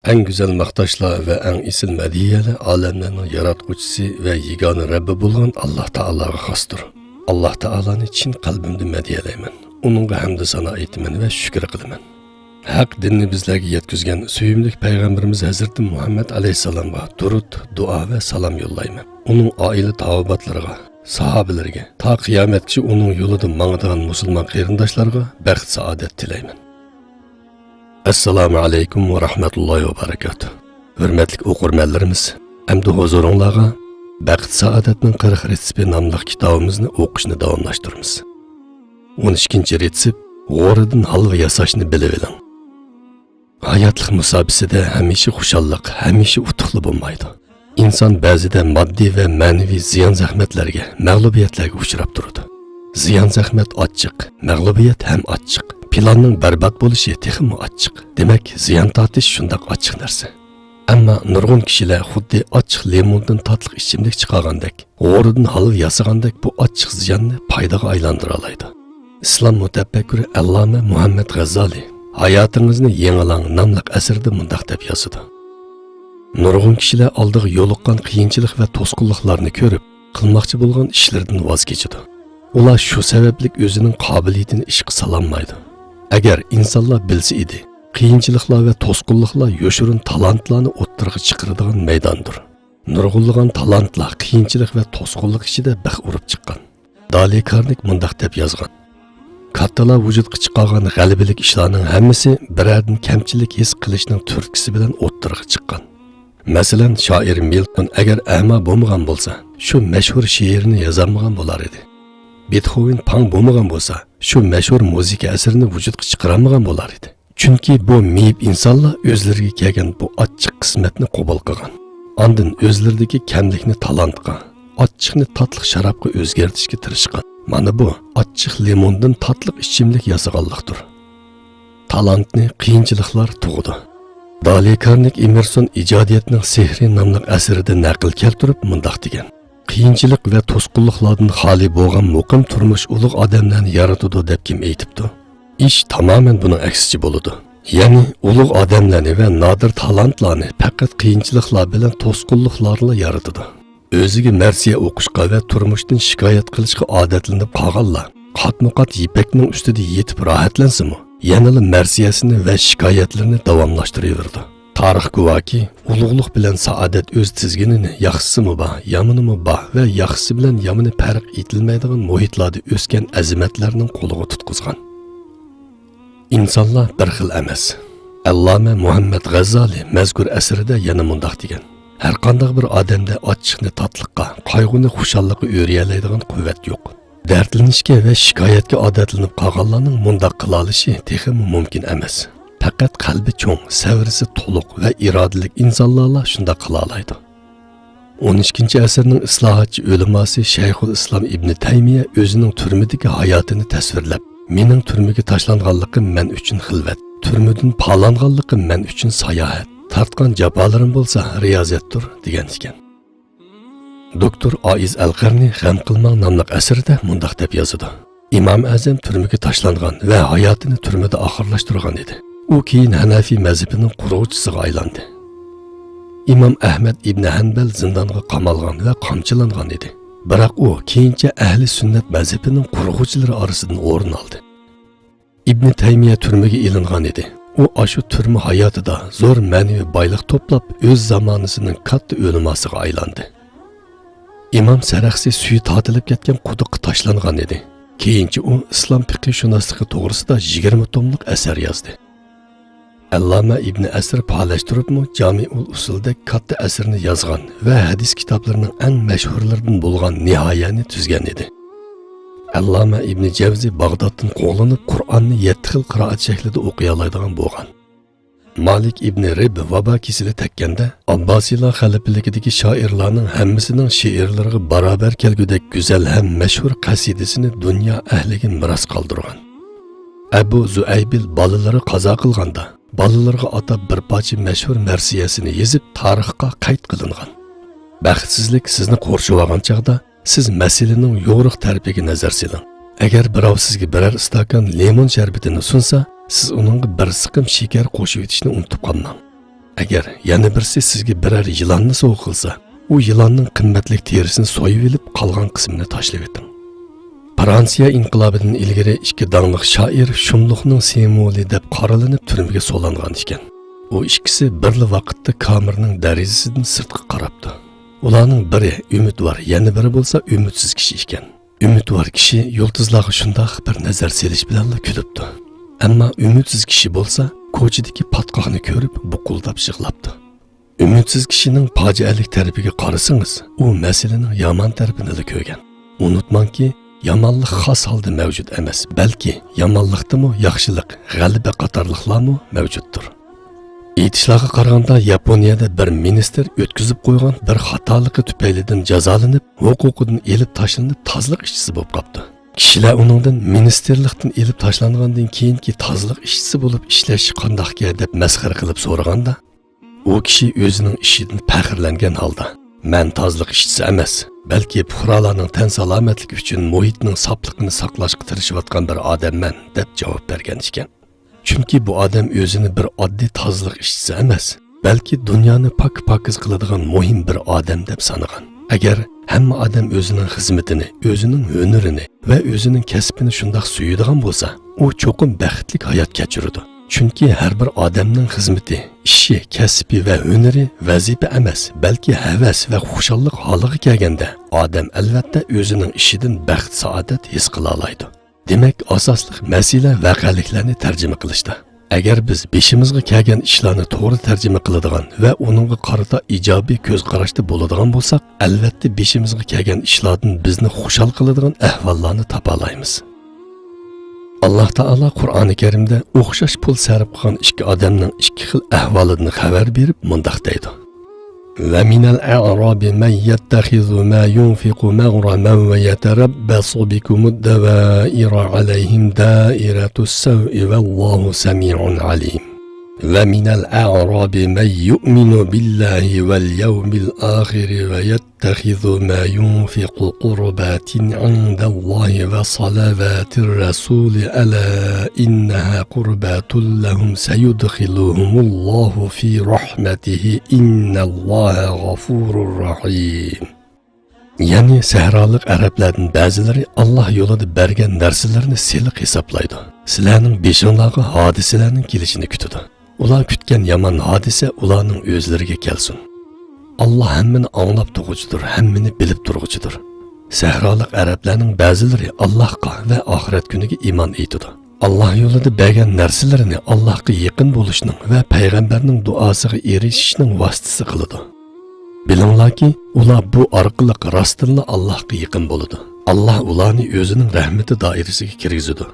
Eng güzel maqtashlar ve eng isil madiyeler alemlerin yaratquchisi ve yegane Rabbi bulgan Allah Ta'alaga xosdir. Allah Ta'alani chin qalbimda madiyelayman. Uningga hamd sano aytaman ve shukr qilaman. Haq dinni bizlarga yetkazgan suyumli payg'ambarimiz Hazreti Muhammad alayhisalomga durud, duo ve salom yo'llayman. Uning oila tavobatlariga, sahobalarga, ta qiyomatgacha uning yo'lida mangadigan musulmon qarindoshlarga baxt saodat tilayman. Assalomu alaykum va rahmatullohi va barakatuh. Hurmatli o'qirmanlarimiz, hamda huzuringizga Baxt Saodatning 40 retsepti nomli kitobimizni o'qishni davomlashtiramiz. 12-retsept g'oridan halva yasashni bilib oling. Hayotlik musabisida hamisha xushalliq, hamisha utuqli bo'lmaydi. İnsan ba'zida moddiy va ma'naviy ziyon zahmatlarga, mag'lubiyatlarga uchrab turadi. Ziyon zahmat ochiq, mag'lubiyat ham ochiq. Planning barbod bo'lishi texmi ochiq. Demak, ziyon tortish shundoq ochiq narsa. Ammo nurg'un kishilar xuddi ochiq limondan tatliq ichimlik chiqargandek, g'oridan halva yasagandek bu ochiq ziyonni foydaga aylantira oladi. Islom mutafakkiri Alloma Muhammad G'azzoli hayotingizni yangilang nomli asarda mundaq deb yozadi. Nurg'un kishilar oldiga yo'liqqan qiyinchilik va to'sqinliklarni ko'rib, qilmoqchi bo'lgan ishlardan voz kechadi. Ular shu sababli o'zining qobiliyatini ishga sololmaydi. Agar insonlar bilsa edi, qiyinchiliklar va to'sqinliklar yoshirin talantlarni o'ttirg'i chiqaradigan maydondir. Nurg'unlagan talantlar qiyinchilik va to'sqinlik ichida bax urib chiqqan. Dali Karnik mundaq deb yozgan. Kattalar vujudga chiqqan g'alabalik ishlarning hammasi birardan kamchilik his qilishning turtkisi bilan o'ttirg'i chiqqan. Masalan, shoir Milton agar ahma bo'lmagan bo'lsa, shu mashhur she'rni yozolmagan bo'lar edi. Beethoven pang bo'lmagan bo'lsa, shu mashhur musiqa asarini vujudga chiqarolmagan bo'lar edi. Chunki bu miyib insonlar o'zlariga kelgan bu ochiq qismatni qabul qilgan. Ondan o'zlaridagi kamlikni talantga, ochiqni tatliq sharobga o'zgartirishga tirishgan. Mana bu ochiq limondan tatliq ichimlik yasaganlikdir. Talantni qiyinchiliklar tug'di. Dali Karnik Emerson ijodiyatning sehri nomli asarida naql keltirib mundaq degan. Qiyinchilik va to'sqinliklardan xoli bo'lgan muqim turmush ulug' odamlarni yaratadi deb kim aytibdi? Ish tamoman buning aksicha bo'ladi. Ya'ni ulug' odamlarni va nodir talantlarni faqat qiyinchiliklar bilan to'sqinliklarla yaratadi. O'ziga marsiya o'qishga va turmushdan shikoyat qilishga odatlanib qolganlar qatma-qat yipakning ustida yetib rohatlansimi, yanada marsiyasini va shikoyatlarini davomlashtiraverdi. Tarix guvohki, ulug'liq bilan saodat o'z tizginini yaxshisi bor, yomoni bor va yaxshisi bilan yomoni farq etilmaydigan muhitlarda o'sgan azimatlarning qo'liga tutqizgan. İnsanlar bir xil emas. Alloma Muhammad G'azzoli mazkur asrida yana mundaq degan. Har qanday bir odamda ochiqni tatliqqa, qayg'uni xushallikqa o'riyoladigan quvvat yo'q. Dardlanishga va shikoyatga odatlanib qolganlarning mundaq qila olishi texmi mumkin emas. Faqat qalbi cho'ng, savrisi to'liq va irodali insonlar shunda qila oladi. 12-asrning islohotchi o'liması Shayxul Islom Ibn Taymiya o'zining turmidagi hayotini tasvirlab, mening turmaga tashlanganligim men uchun xilvat, turmadan palanganligim men uchun sayohat, tartgan jabolarim bo'lsa riyozatdir degan ekan. Doktor Aiz Al-Qarni G'am qilmang nomli asarida mundaq deb yozadi. Imom Azam turmaga tashlangan va hayotini turmada oxirlashtirgan edi. U keyin Hanafiy mazhabining quruvchisiga aylandi. Imom Ahmad ibn Hanbal zindonga qamalgan va qamchilangan edi. Biroq u keyincha ahli sunnat mazhabining qurg'uvchilari orasidan o'rin oldi. Ibn Taymiya turmaga ilingan edi. U ashu turma hayotida zo'r ma'naviy boylik to'plab o'z zamonasining katta o'limasiga aylandi. Imom Saraxsi suyi tortilib ketgan quduqqa tashlangan edi. Keyincha u islom fiqh-shunosligi to'g'risida 20 tomlik asar yozdi. Alloma Ibn Asr palashtiribmi Jamiul Usulda katta asarni yozgan va hadis kitoblarining eng mashhurlaridan bo'lgan Nihoyani tuzgan edi. Alloma Ibn Javzi Bag'doddan qo'g'lanib Qur'onni 7 xil qiroat shaklida o'qiy oladigan bo'lgan. Malik ibn Rib vabo kesili tekkanda Abbosiylar xalifaligidagi shoirlarning hammasining she'rlariga barobar kelgudek go'zal ham mashhur qasidasini dunyo ahliga miros qoldirgan. Abu Zuaybil bolalari qazo qilganda bolalarga atab bir parcha mashhur marsiyasini yozib tarixga qayd qilingan. Baxtsizlik sizni qo'rshib olgan chaqda siz masalaning yo'riq tarafiga nazar siling. Agar birov sizga biror stakan limon sharbetini sunsa, siz uningga bir siqim shakar qo'shib etishni unutib qolmang. Agar yana birisi sizga biror yilonni sovg'a qilsa, u yilonning qimmatli terisini so'yib olib, qolgan qismini tashlab eting. Fransiya inqilobidan ilgari ikki dangliq shoir shumluqning simvoli deb qaralanib turmaga so'langan ekan. U ikkisi birli vaqtda kamerning darizasidan sirtqa qarabdi. Ularning biri umidvor, yana biri bo'lsa umidsiz kishi ekan. Umidvor kishi yulduzlarga shundoq bir nazar selish bilan kulibdi. Ammo umidsiz kishi bo'lsa, ko'chadagi patqoqni ko'rib buquldab yig'labdi. Umidsiz kishining fojialik tarafiga qarasangiz, u masalaning yomon tarafini ko'rgan. Unutmangki, yomonlik xos holda mavjud emas, balki yomonlikdami yaxshilik, g'alaba qatorliqlarmi mavjuddir. Aytishlarga qaraganda Yaponiyada bir ministr o'tkazib qo'ygan bir xatoligi tufaylidan jazolanib, huquqidan elib tashlanib, tozliq ishchisi bo'lib qoldi. Kishilar uningdan ministerlikdan elib tashlangandan keyingi tozliq ishchisi bo'lib ishlash qandoqga deb masxara qilib so'raganda, u kishi o'zining ishidan faxrlangan holda, "Men tozliq ishchisi emas, balki fuqarolarning tan salomatligi uchun muhitning sopligini saqlashga tirishayotgan bir odamman" deb javob bergan ekan. Chunki bu odam o'zini bir oddiy tozliq ishchisi emas, balki dunyoni pok-pokiz qiladigan muhim bir odam deb sanagan. Agar hamma odam o'zining xizmatini, o'zining hunarini va o'zining kasbini shundoq suyadigan bo'lsa, u cho'qim baxtli hayot kechiradi. Chunki har bir odamning xizmati, ishi, kasbi va hunari vazifa emas, balki havas va xushallik holiga kelganda, odam albatta o'zining ishidan baxt, saodat his qila oladi. Demak, asosli masala voqeliklarni tarjima qilishda. Agar biz beshimizga kelgan ishlarni to'g'ri tarjima qiladigan va uningga qarata ijobiy ko'z qarashda bo'ladigan bo'lsak, albatta beshimizga kelgan ishlardan bizni xushal qiladigan ahvollarni topa olamiz. Alloh taolo Qur'oni Karimda o'xshash pul sarf qilgan ikki odamning ikki xil ahvolini xabar berib mundaq deydi: وَمِنَ الْأَعْرَابِ مَنْ يَتَّخِذُ مَا يُنْفِقُ مَغْرَمًا وَيَتَرَبَّصُ بِكُمُ الدَّوَائِرَ عَلَيْهِمْ دَائِرَةُ السَّوْءِ وَاللَّهُ سَمِيعٌ عَلِيمٌ وَمِنَ الْأَعْرَابِ مَنْ يُؤْمِنُ بِاللَّهِ وَالْيَوْمِ الْآخِرِ وَيَتَّخِذُ مَا يُنْفِقُ قُرُبَاتٍ عِنْدَ اللَّهِ وَصَلَوَاتِ الرَّسُولِ أَلَا إِنَّهَا قُرْبَاتٌ لَهُمْ سَيُدْخِلُهُمُ اللَّهُ فِي رَحْمَتِهِ إِنَّ اللَّهَ غَفُورٌ رَحِيمٌ. Yani sahrolik arablardan ba'zilari Alloh yo'lida bergan narsalarni siliq hisoblaydi. Sizlarning beshinglarga hodisalarning kelishini kutadi. Ular kutgan yomon hodisa ularning o'zlariga kelsin. Alloh hammani anglab turg'uchidir, hammani bilib turg'uchidir. Sahrolik arablarning ba'zilari Allohga va oxirat kuniga iymon etadi. Alloh yo'lida bergan narsalarini Allohga yaqin bo'lishning va payg'ambarning duosiga erishishning vositasi qiladi. Bilinglarki, ular bu orqali rostilla Allohga yaqin bo'ladi. Alloh ularni o'zining rahmati doirasiga kirgizadi.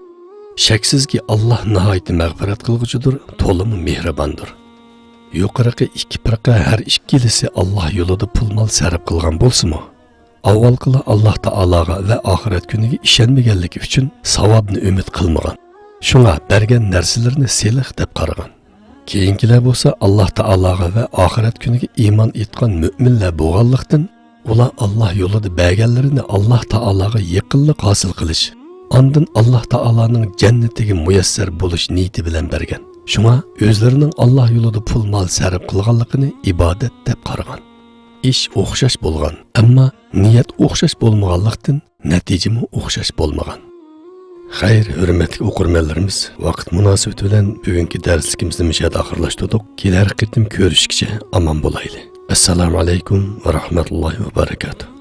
Shaksizki Alloh nihoyat mag'firat qilguchidir, to'liq mehribondir. Yuqorqi ikki firqa har ikkilisi Alloh yo'lida pul-mol sarf qilgan bo'lsa-mu, avvalqila Alloh taologa va oxirat kuniga ishonmaganligi uchun savobni umid qilmagan. Shunga bergan narsalarni selih deb qaragan. Keyingilar bo'lsa Alloh taologa va oxirat kuniga iymon etgan mu'minlar bo'lganlikdan ular Alloh yo'lida berganlarini Alloh taologa yaqinlik hosil qilish, ondan Alloh taoloning jannatiga muyassar bo'lish niyati bilan bergan. Shunga o'zlarining Alloh yo'lida pul-mol sarf qilganligini ibodat deb qaragan. Ish o'xshash bo'lgan, ammo niyat o'xshash bo'lmaganlikdan natijami o'xshash bo'lmagan. Xayr, hurmatli o'qirmanlarimiz, vaqt munosabati bilan bugungi darsligimizni mishada oxirlashtirdik. Kelar qitim ko'rishguncha omon bo'laylik. Assalomu alaykum va rahmatullohi va barakatuh.